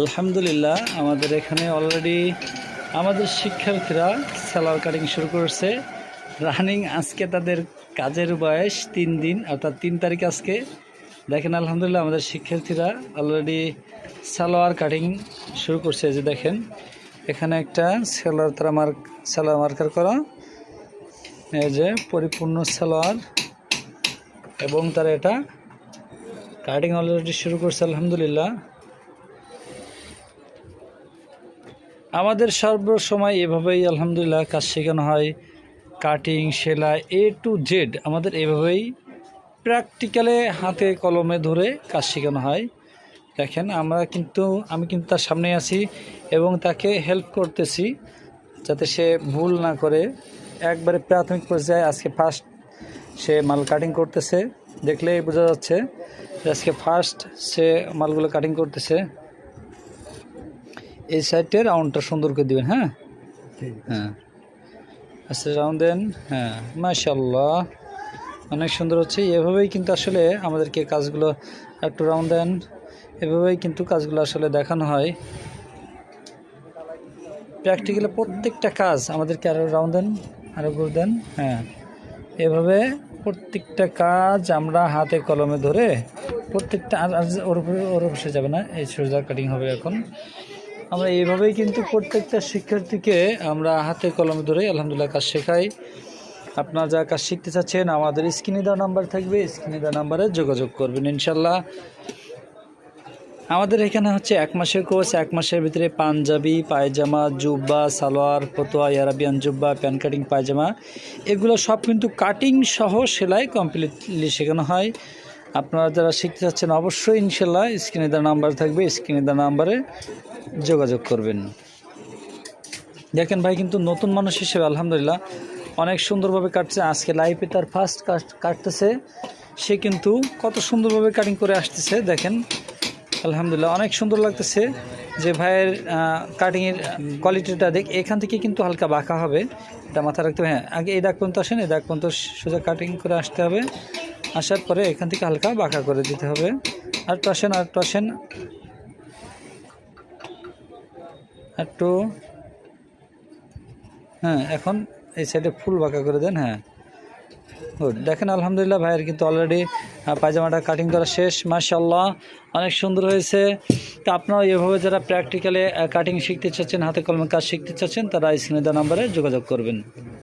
আলহামদুলিল্লাহ, আমাদের এখানে অলরেডি আমাদের শিক্ষার্থীরা সালোয়ার কাটিং শুরু করেছে। রানিং আজকে তাদের কাজের বয়স 3 দিন, অর্থাৎ 3 তারিখ আজকে। দেখেন আলহামদুলিল্লাহ আমাদের শিক্ষার্থীরা অলরেডি সালোয়ার কাটিং শুরু করছে। যে দেখেন এখানে একটা সালোয়ার মার্কার করা, এই যে পরিপূর্ণ সালোয়ার, এবং তারা এটা কাটিং অলরেডি শুরু করছে আলহামদুলিল্লাহ। আমাদের সর্বসময় এভাবেই আলহামদুলিল্লাহ কাজ শেখানো হয়। কাটিং, সেলাই, A to Z আমাদের এভাবেই প্র্যাকটিক্যালে হাতে কলমে ধরে কাজ শেখানো হয়। দেখেন আমি কিন্তু তার সামনে আছি এবং তাকে হেল্প করতেছি যাতে সে ভুল না করে। একবারে প্রাথমিক পর্যায়ে আজকে ফার্স্ট সে মাল কাটিং করতেছে, দেখলেই বোঝা যাচ্ছে যে আজকে ফার্স্ট সে মালগুলো কাটিং করতেছে। এই সাইডে রাউন্ডটা সুন্দর করে দিবেন। হ্যাঁ হ্যাঁ, আচ্ছা রাউন্ড দেন। হ্যাঁ মাশাআল্লাহ, অনেক সুন্দর হচ্ছে। এভাবেই কিন্তু আসলে আমাদেরকে কাজগুলো, একটু রাউন্ড দেন, এভাবেই কিন্তু কাজগুলো আসলে দেখানো হয় প্র্যাকটিক্যালি। প্রত্যেকটা কাজ আমাদেরকে আরও রাউন্ড দেন, আরও করে দেন। হ্যাঁ, এভাবে প্রত্যেকটা কাজ আমরা হাতে কলমে ধরে প্রত্যেকটা, ওর উপরে যাবে না, এই সোজা কাটিং হবে এখন। আমরা এইভাবেই কিন্তু প্রত্যেকটা শিক্ষার্থীকে আমরা হাতে কলমে ধরে আলহামদুলিল্লাহ কাজ শেখাই। আপনারা যা কাজ শিখতে চাচ্ছেন আমাদের স্ক্রিনে দেওয়া নাম্বার থাকবে, স্ক্রিনে দেওয়া নাম্বারে যোগাযোগ করবেন ইনশাল্লাহ। আমাদের এখানে হচ্ছে 1 মাসের কোর্স। 1 মাসের ভিতরে পাঞ্জাবি, পায়জামা, জুব্বা, সালোয়ার, ফতোয়া, আরাবিয়ান জুব্বা, প্যান কাটিং, পায়জামা, এগুলো সব কিন্তু কাটিং সহ সেলাই কমপ্লিটলি শেখানো হয়। আপনারা যারা শিখতে চাচ্ছেন অবশ্যই ইনশাল্লাহ স্ক্রিনে দেওয়া নাম্বার থাকবে, স্ক্রিনে দেওয়া নাম্বারে যোগাযোগ করবেন। দেখেন ভাই কিন্তু নতুন মানুষ হিসেবে আলহামদুলিল্লাহ অনেক সুন্দরভাবে কাটছে। আজকে লাইভে তার ফার্স্ট কাটতেছে, সে কিন্তু কত সুন্দরভাবে কাটিং করে আসতেছে। দেখেন আলহামদুলিল্লাহ অনেক সুন্দর লাগতেছে। যে ভাইয়ের কাটিংয়ের কোয়ালিটিটা দেখ, এখান থেকে কিন্তু হালকা বাঁকা হবে, এটা মাথায় রাখতে হবে। হ্যাঁ, আগে এই দাগ পর্যন্ত আসেন, এই দাগ পর্যন্ত সোজা কাটিং করে আসতে হবে। আসার পরে এখান থেকে হালকা বাঁকা করে দিতে হবে। আর একটু আসেন, আর একটু আসেন, একটু। হ্যাঁ, এখন এই সাইডে ফুল বাঁকা করে দেন। হ্যাঁ গুড। দেখেন আলহামদুলিল্লাহ ভাইয়ের কিন্তু অলরেডি পায়জামাটা কাটিং করা শেষ। মাশাআল্লাহ অনেক সুন্দর হয়েছে। তো আপনারা এভাবে যারা প্র্যাকটিক্যালে কাটিং শিখতে চাচ্ছেন, হাতে কলমে কাজ শিখতে চাচ্ছেন, তারা স্ক্রিনে দেওয়া নাম্বারে যোগাযোগ করবেন।